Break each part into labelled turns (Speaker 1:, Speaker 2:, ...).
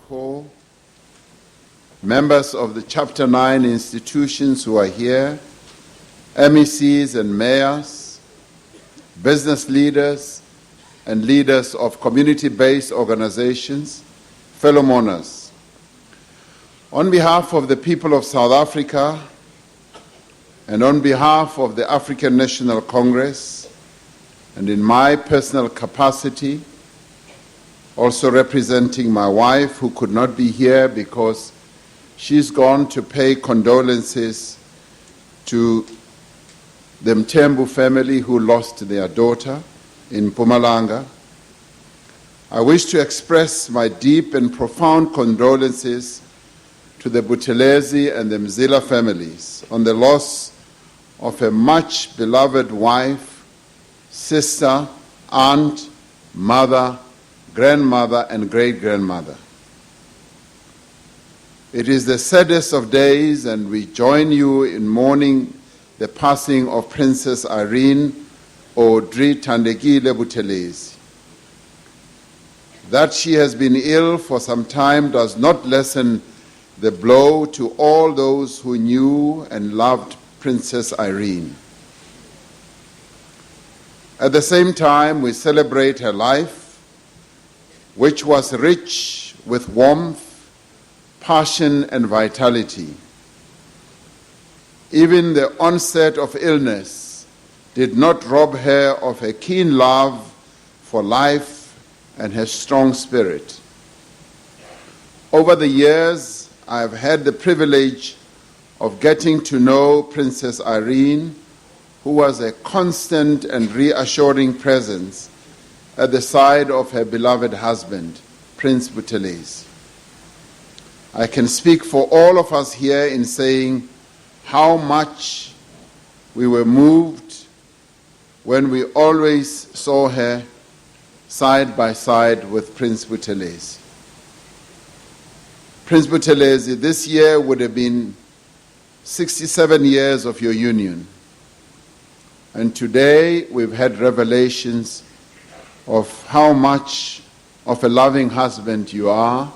Speaker 1: Corps, members of the Chapter 9 institutions who are here, MECs and mayors, business leaders, and leaders of community-based organizations, fellow mourners. On behalf of the people of South Africa and on behalf of the African National Congress, and in my personal capacity, also representing my wife who could not be here because she's gone to pay condolences to the Mthembu family who lost their daughter in Mpumalanga. I wish to express my deep and profound condolences to the Buthelezi and the Mzila families on the loss of a much beloved wife, sister, aunt, mother, grandmother, and great-grandmother. It is the saddest of days, and we join you in mourning the passing of Princess Irene Audrey Thandekile Buthelezi. That she has been ill for some time does not lessen the blow to all those who knew and loved Princess Irene. At the same time, we celebrate her life, which was rich with warmth, passion, and vitality. Even the onset of illness did not rob her of a keen love for life and her strong spirit. Over the years, I have had the privilege of getting to know Princess Irene, who was a constant and reassuring presence at the side of her beloved husband, Prince Buthelezi. I can speak for all of us here in saying how much we were moved when we always saw her side by side with Prince Buthelezi. Prince Buthelezi, this year would have been 67 years of your union. And today we've had revelations of how much of a loving husband you are.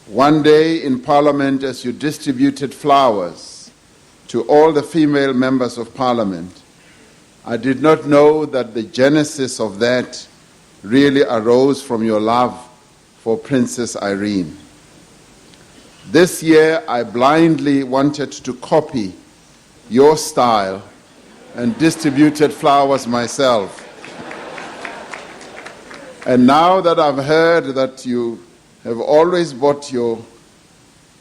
Speaker 1: One day in Parliament, as you distributed flowers to all the female members of Parliament, I did not know that the genesis of that really arose from your love for Princess Irene. This year, I blindly wanted to copy your style and distributed flowers myself. And now that I've heard that you have always bought your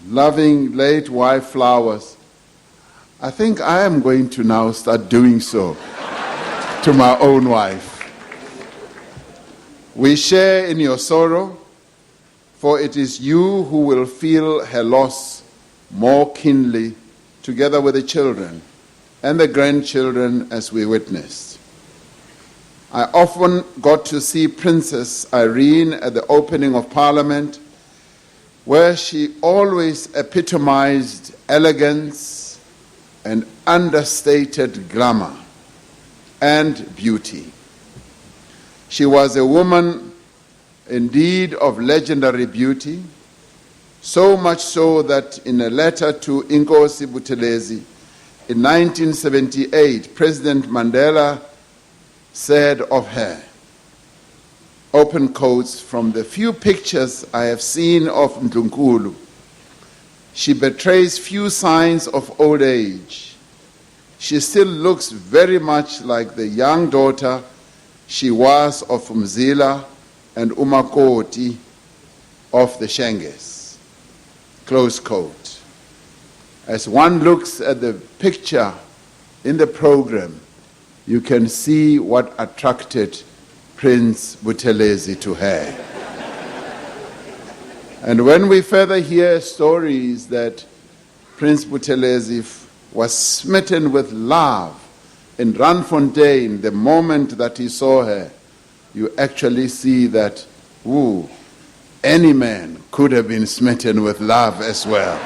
Speaker 1: loving late wife flowers, I think I am going to now start doing so to my own wife. We share in your sorrow, for it is you who will feel her loss more keenly, together with the children and the grandchildren as we witnessed. I often got to see Princess Irene at the opening of Parliament, where she always epitomized elegance and understated glamour and beauty. She was a woman indeed of legendary beauty, so much so that in a letter to Inkosi Buthelezi in 1978, President Mandela said of her, open quotes, "From the few pictures I have seen of Indlunkulu, she betrays few signs of old age. She still looks very much like the young daughter she was of Mzila and Umakoti of the Shenges." Close quote. As one looks at the picture in the program, you can see what attracted Prince Buthelezi to her. And when we further hear stories that Prince Buthelezi was smitten with love in Randfontein the moment that he saw her, you actually see that, any man could have been smitten with love as well.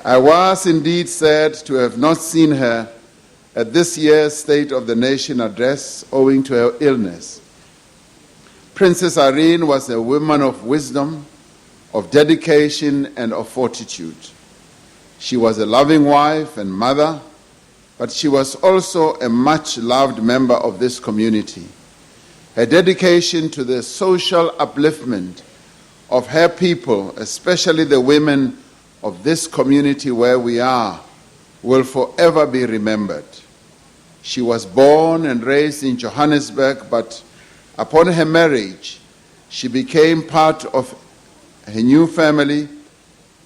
Speaker 1: I was indeed sad to have not seen her at this year's State of the Nation address owing to her illness. Princess Irene was a woman of wisdom, of dedication, and of fortitude. She was a loving wife and mother, but she was also a much-loved member of this community. Her dedication to the social upliftment of her people, especially the women of this community where we are, will forever be remembered. She was born and raised in Johannesburg, but upon her marriage, she became part of her new family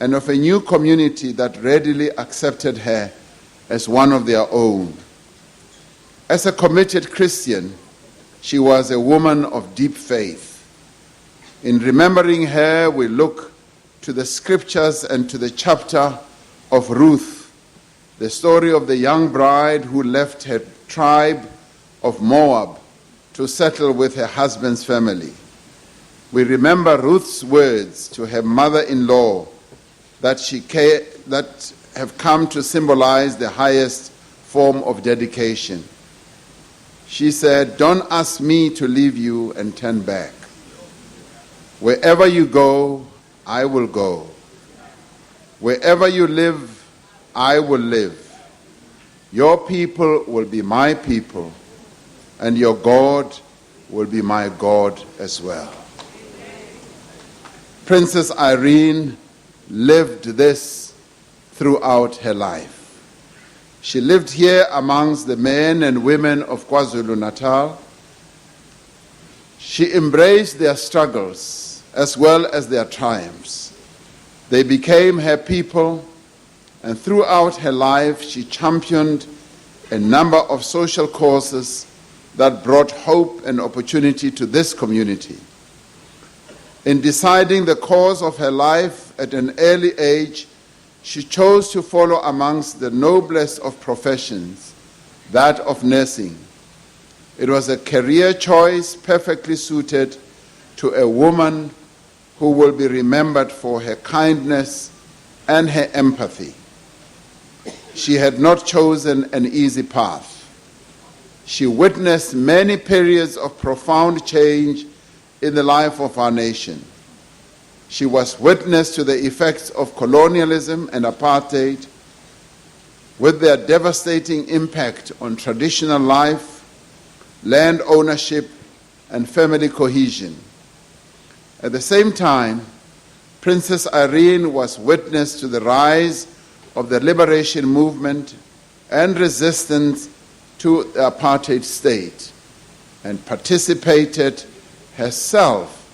Speaker 1: and of a new community that readily accepted her as one of their own. As a committed Christian, she was a woman of deep faith. In remembering her, we look to the scriptures and to the chapter of Ruth, the story of the young bride who left her tribe of Moab to settle with her husband's family. We remember Ruth's words to her mother-in-law that have come to symbolize the highest form of dedication. She said, "Don't ask me to leave you and turn back. Wherever you go, I will go. Wherever you live, I will live. Your people will be my people, and your God will be my God as well." Princess Irene lived this throughout her life. She lived here amongst the men and women of KwaZulu-Natal. She embraced their struggles as well as their triumphs. They became her people, and throughout her life she championed a number of social causes that brought hope and opportunity to this community. In deciding the course of her life at an early age, she chose to follow amongst the noblest of professions, that of nursing. It was a career choice perfectly suited to a woman who will be remembered for her kindness and her empathy. She had not chosen an easy path. She witnessed many periods of profound change in the life of our nation. She was witness to the effects of colonialism and apartheid, with their devastating impact on traditional life, land ownership, and family cohesion. At the same time, Princess Irene was witness to the rise of the liberation movement and resistance to the apartheid state, and participated herself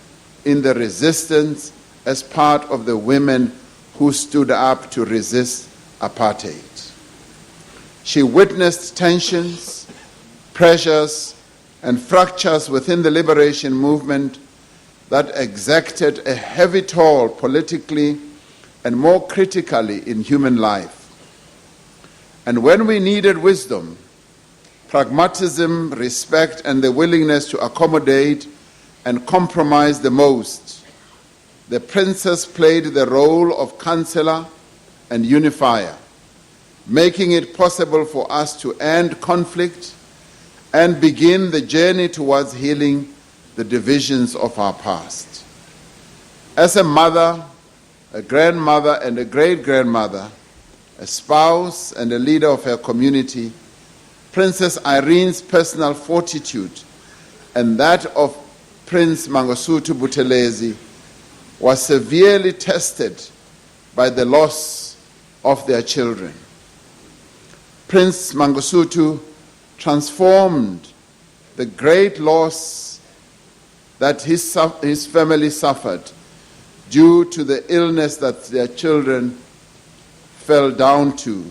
Speaker 1: in the resistance as part of the women who stood up to resist apartheid. She witnessed tensions, pressures, and fractures within the liberation movement that exacted a heavy toll politically and more critically in human life. And when we needed wisdom, pragmatism, respect, and the willingness to accommodate and compromise the most, the princess played the role of counselor and unifier, making it possible for us to end conflict and begin the journey towards healing the divisions of our past. As a mother, a grandmother, and a great-grandmother, a spouse and a leader of her community, Princess Irene's personal fortitude and that of Prince Mangosuthu Buthelezi was severely tested by the loss of their children. Prince Mangosuthu transformed the great loss that his family suffered due to the illness that their children fell down to.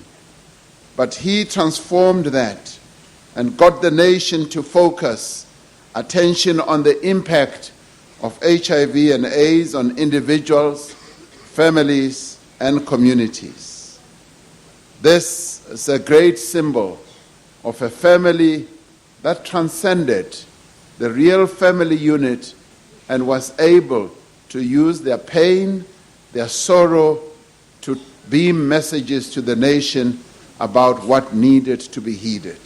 Speaker 1: But he transformed that and got the nation to focus attention on the impact of HIV and AIDS on individuals, families, and communities. This is a great symbol of a family that transcended the real family unit and was able to use their pain, their sorrow, to beam messages to the nation about what needed to be heeded.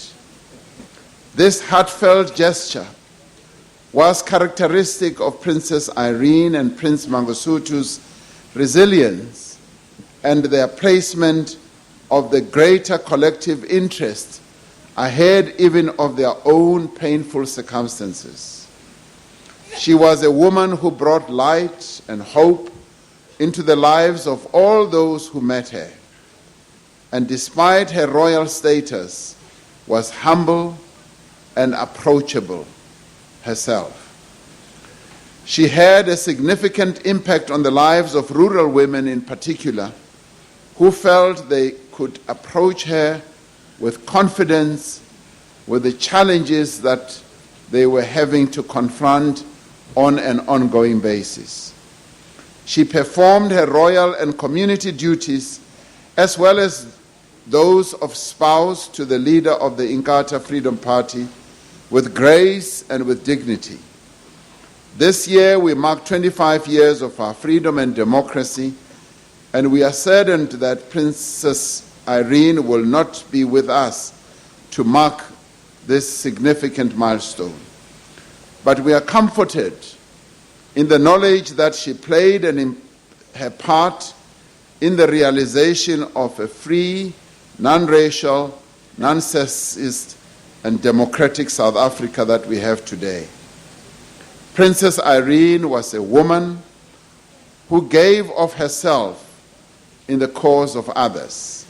Speaker 1: This heartfelt gesture was characteristic of Princess Irene and Prince Mangosuthu's resilience and their placement of the greater collective interest ahead even of their own painful circumstances. She was a woman who brought light and hope into the lives of all those who met her, and despite her royal status, was humble and approachable herself. She had a significant impact on the lives of rural women in particular, who felt they could approach her with confidence with the challenges that they were having to confront on an ongoing basis. She performed her royal and community duties as well as those of spouse to the leader of the Inkatha Freedom Party with grace and with dignity. This year we mark 25 years of our freedom and democracy, and we are saddened that Princess Irene will not be with us to mark this significant milestone. But we are comforted in the knowledge that she played her part in the realization of a free, non-racial, non-sexist, and democratic South Africa that we have today. Princess Irene was a woman who gave of herself in the cause of others,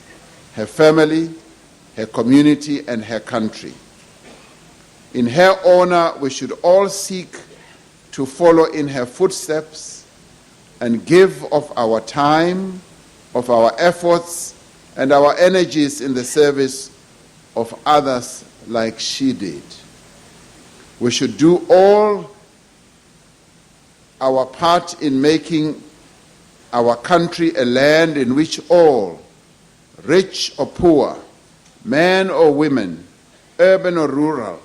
Speaker 1: her family, her community, and her country. In her honor, we should all seek to follow in her footsteps and give of our time, of our efforts, and our energies in the service of others like she did. We should do all our part in making our country a land in which all, rich or poor, men or women, urban or rural,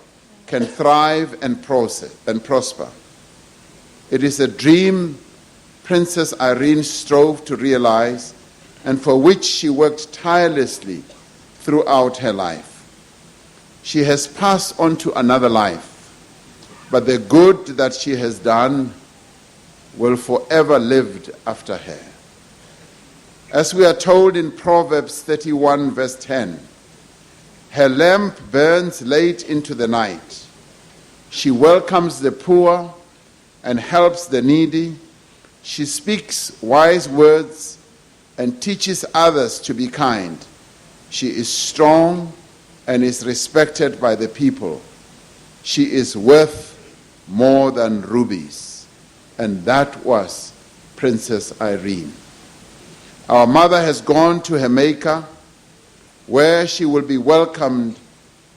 Speaker 1: can thrive and prosper. It is a dream Princess Irene strove to realize and for which she worked tirelessly throughout her life. She has passed on to another life, but the good that she has done will forever live after her. As we are told in Proverbs 31 verse 10, her lamp burns late into the night. She welcomes the poor and helps the needy. She speaks wise words and teaches others to be kind. She is strong and is respected by the people. She is worth more than rubies. And that was Princess Irene. Our mother has gone to her Maker, where she will be welcomed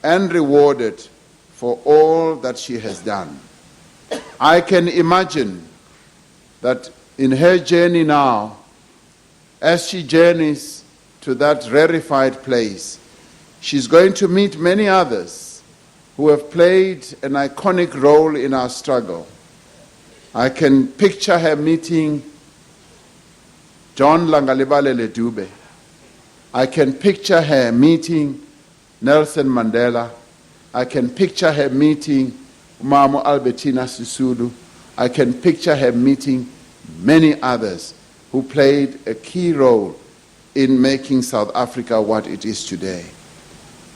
Speaker 1: and rewarded for all that she has done. I can imagine that in her journey now, as she journeys to that rarefied place, she's going to meet many others who have played an iconic role in our struggle. I can picture her meeting John Langalibalele Dube. I can picture her meeting Nelson Mandela. I can picture her meeting Mamo Albertina Sisulu. I can picture her meeting many others who played a key role in making South Africa what it is today.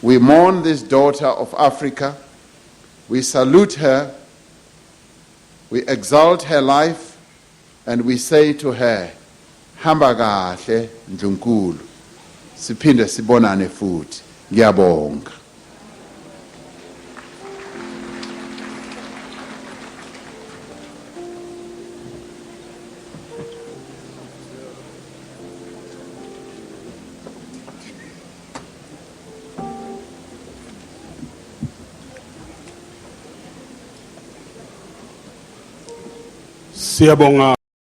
Speaker 1: We mourn this daughter of Africa. We salute her. We exalt her life, and we say to her, hamba kahle Ndlunkulu, siphinde sibonane futhi. Ngiyabonga.
Speaker 2: Siyabonga.